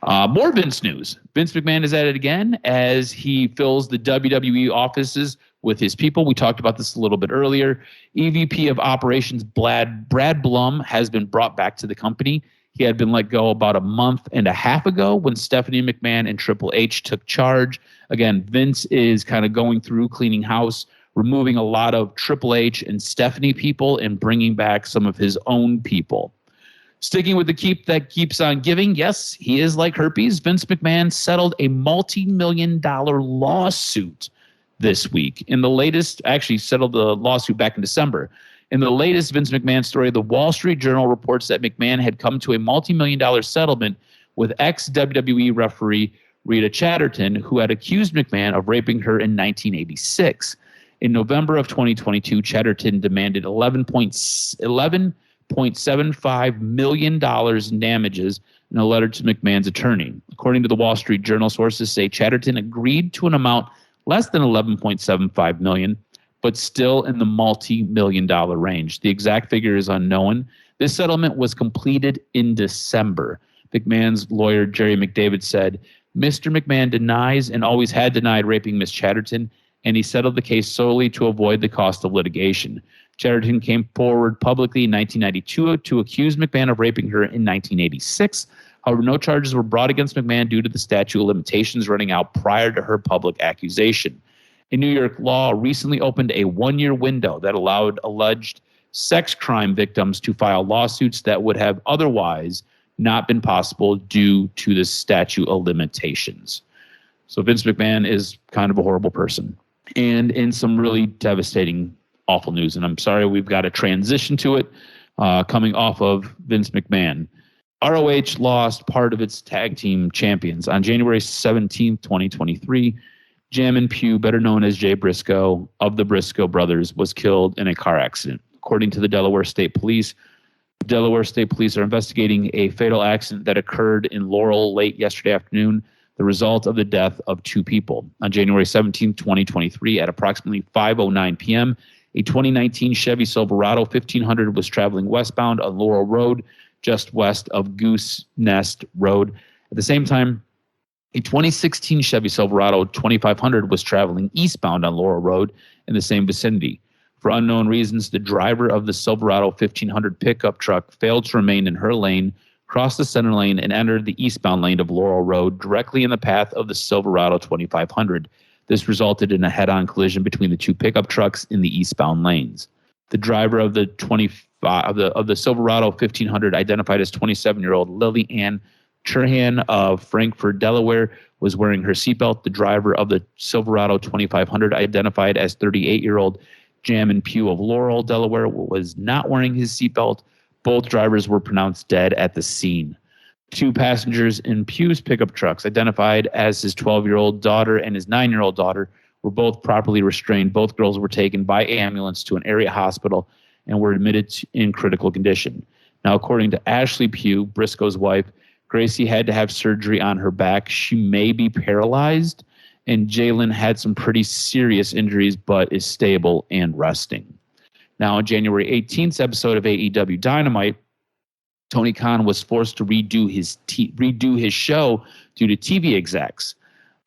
More Vince news. Vince McMahon is at it again as he fills the WWE offices with his people. We talked about this a little bit earlier. EVP of Operations Brad Blum has been brought back to the company. He had been let go about a month and a half ago when Stephanie McMahon and Triple H took charge. Again, Vince is kind of going through cleaning house, removing a lot of Triple H and Stephanie people and bringing back some of his own people. Sticking with the keep that keeps on giving, yes, he is like herpes. Vince McMahon settled a multi-million-dollar lawsuit this week. In the latest, actually settled the lawsuit back in December. In the latest Vince McMahon story, the Wall Street Journal reports that McMahon had come to a multi-million-dollar settlement with ex-WWE referee Rita Chatterton, who had accused McMahon of raping her in 1986. In November of 2022, Chatterton demanded $11.75 million in damages in a letter to McMahon's attorney. According to the Wall Street Journal, sources say Chatterton agreed to an amount less than $11.75 million, but still in the multi-million-dollar range. The exact figure is unknown. This settlement was completed in December. McMahon's lawyer, Jerry McDavid, said, Mr. McMahon denies and always had denied raping Ms. Chatterton, and he settled the case solely to avoid the cost of litigation. Chatterton came forward publicly in 1992 to accuse McMahon of raping her in 1986. However, no charges were brought against McMahon due to the statute of limitations running out prior to her public accusation. A New York law recently opened a 1-year window that allowed alleged sex crime victims to file lawsuits that would have otherwise not been possible due to the statute of limitations. So Vince McMahon is kind of a horrible person, and in some really devastating, awful news. And I'm sorry we've got to transition to it coming off of Vince McMahon. ROH lost part of its tag team champions. On January 17th, 2023, Jammin' Pugh, better known as Jay Briscoe of the Briscoe brothers, was killed in a car accident. According to the Delaware State Police are investigating a fatal accident that occurred in Laurel late yesterday afternoon, the result of the death of 2 people. On January 17, 2023, at approximately 5:09 p.m., a 2019 Chevy Silverado 1500 was traveling westbound on Laurel Road, just west of Goose Nest Road. At the same time, a 2016 Chevy Silverado 2500 was traveling eastbound on Laurel Road in the same vicinity. For unknown reasons, the driver of the Silverado 1500 pickup truck failed to remain in her lane, crossed the center lane, and entered the eastbound lane of Laurel Road directly in the path of the Silverado 2500. This resulted in a head-on collision between the 2 pickup trucks in the eastbound lanes. The driver of the Silverado 1500, identified as 27-year-old Lily Ann Churhan of Frankfort, Delaware, was wearing her seatbelt. The driver of the Silverado 2500, identified as 38-year-old Jammin' Pugh of Laurel, Delaware, was not wearing his seatbelt. Both drivers were pronounced dead at the scene. 2 passengers in Pugh's pickup trucks, identified as his 12-year-old daughter and his 9-year-old daughter, were both properly restrained. Both girls were taken by ambulance to an area hospital and were admitted in critical condition. Now, according to Ashley Pugh, Briscoe's wife, Gracie had to have surgery on her back. She may be paralyzed, and Jalen had some pretty serious injuries, but is stable and resting. Now, on January 18th episode of AEW Dynamite, Tony Khan was forced to redo his show due to TV execs.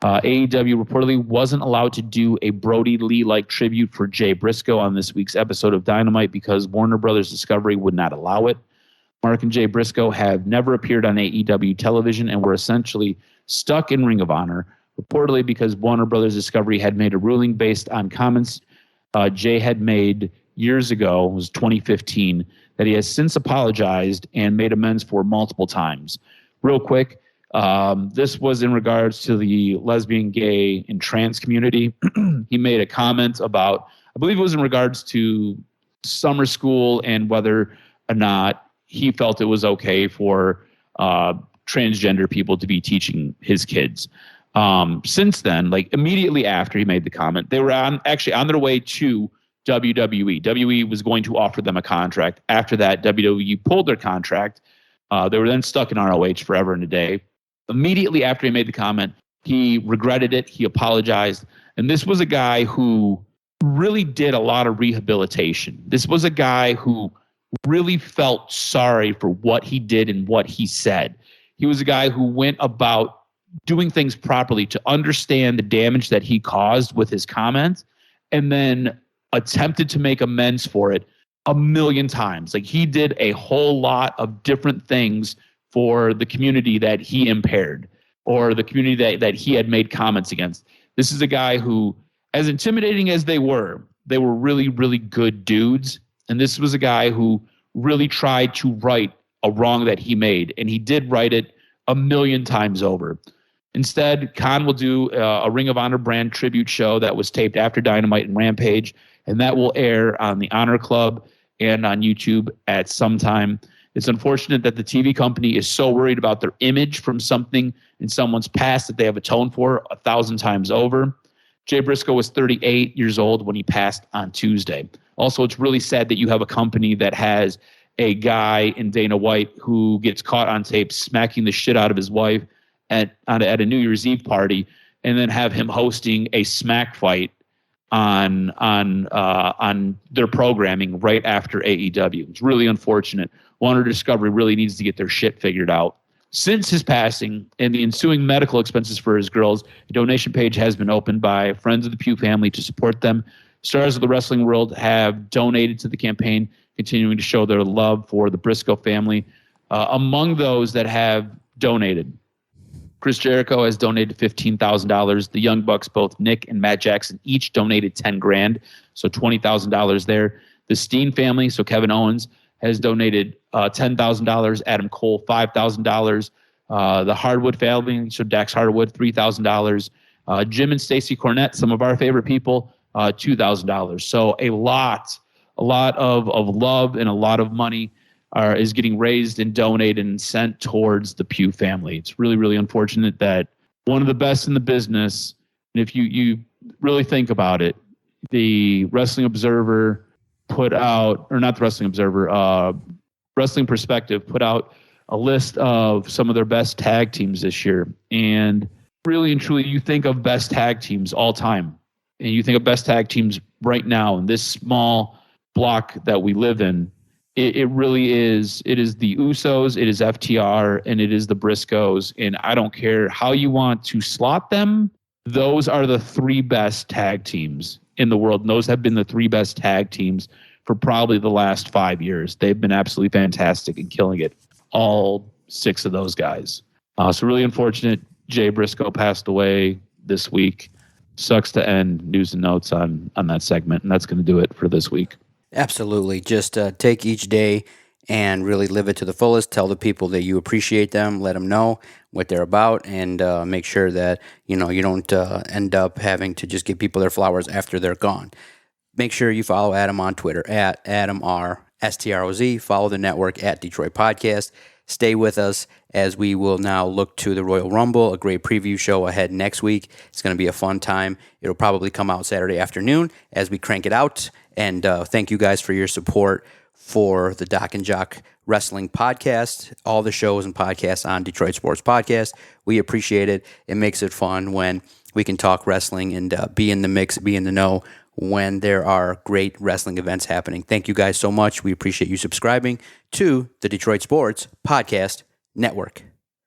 AEW reportedly wasn't allowed to do a Brody Lee-like tribute for Jay Briscoe on this week's episode of Dynamite because Warner Brothers Discovery would not allow it. Mark and Jay Briscoe have never appeared on AEW television and were essentially stuck in Ring of Honor, reportedly because Warner Brothers Discovery had made a ruling based on comments Jay had made years ago, it was 2015, that he has since apologized and made amends for multiple times. Real quick, this was in regards to the lesbian, gay, and trans community. He made a comment about, I believe it was in regards to summer school and whether or not he felt it was okay for transgender people to be teaching his kids. Since then, like immediately after he made the comment, they were actually on their way to WWE. WWE was going to offer them a contract. After that, WWE pulled their contract. They were then stuck in ROH forever and a day. Immediately after he made the comment, he regretted it. He apologized. And this was a guy who really did a lot of rehabilitation. This was a guy who really felt sorry for what he did and what he said. He was a guy who went about doing things properly to understand the damage that he caused with his comments and then attempted to make amends for it a million times. Like he did a whole lot of different things for the community that he impaired or the community that he had made comments against. This is a guy who, as intimidating as they were really, really good dudes. And this was a guy who really tried to right a wrong that he made. And he did right it a million times over. Instead, Khan will do a Ring of Honor brand tribute show that was taped after Dynamite and Rampage, and that will air on the Honor Club and on YouTube at some time. It's unfortunate that the TV company is so worried about their image from something in someone's past that they have atoned for 1,000 times over. Jay Briscoe was 38 years old when he passed on Tuesday. Also, it's really sad that you have a company that has a guy in Dana White who gets caught on tape smacking the shit out of his wife at a New Year's Eve party, and then have him hosting a smack fight on their programming right after AEW. It's really unfortunate. Warner Discovery really needs to get their shit figured out. Since his passing and the ensuing medical expenses for his girls, a donation page has been opened by friends of the Pugh family to support them. Stars of the wrestling world have donated to the campaign, continuing to show their love for the Briscoe family. Among those that have donated, Chris Jericho has donated $15,000. The Young Bucks, both Nick and Matt Jackson, each donated $10,000, so $20,000 there. The Steen family, so Kevin Owens, has donated $10,000. Adam Cole, $5,000. The Hardwood family, so Dax Hardwood, $3,000. Jim and Stacy Cornett, some of our favorite people, $2,000. So a lot of love and a lot of money is getting raised and donated and sent towards the Pugh family. It's really, really unfortunate that one of the best in the business, and if you really think about it, the Wrestling Observer put out, or not the Wrestling Observer, Wrestling Perspective put out a list of some of their best tag teams this year. And really and truly, you think of best tag teams all time. And you think of best tag teams right now in this small block that we live in. It really is. It is the Usos, it is FTR, and it is the Briscoes. And I don't care how you want to slot them. Those are the three best tag teams in the world. And those have been the three best tag teams for probably the last 5 years. They've been absolutely fantastic and killing it. All six of those guys. So really unfortunate. Jay Briscoe passed away this week. Sucks to end news and notes on that segment. And that's going to do it for this week. Absolutely. Just take each day and really live it to the fullest. Tell the people that you appreciate them. Let them know what they're about, and make sure that you don't end up having to just give people their flowers after they're gone. Make sure you follow Adam on Twitter at AdamRSTROZ. Follow the network at Detroit Podcast. Stay with us as we will now look to the Royal Rumble, a great preview show ahead next week. It's going to be a fun time. It'll probably come out Saturday afternoon as we crank it out. And thank you guys for your support for the Doc and Jock Wrestling Podcast, all the shows and podcasts on Detroit Sports Podcast. We appreciate it. It makes it fun when we can talk wrestling and be in the mix, be in the know when there are great wrestling events happening. Thank you guys so much. We appreciate you subscribing to the Detroit Sports Podcast Network.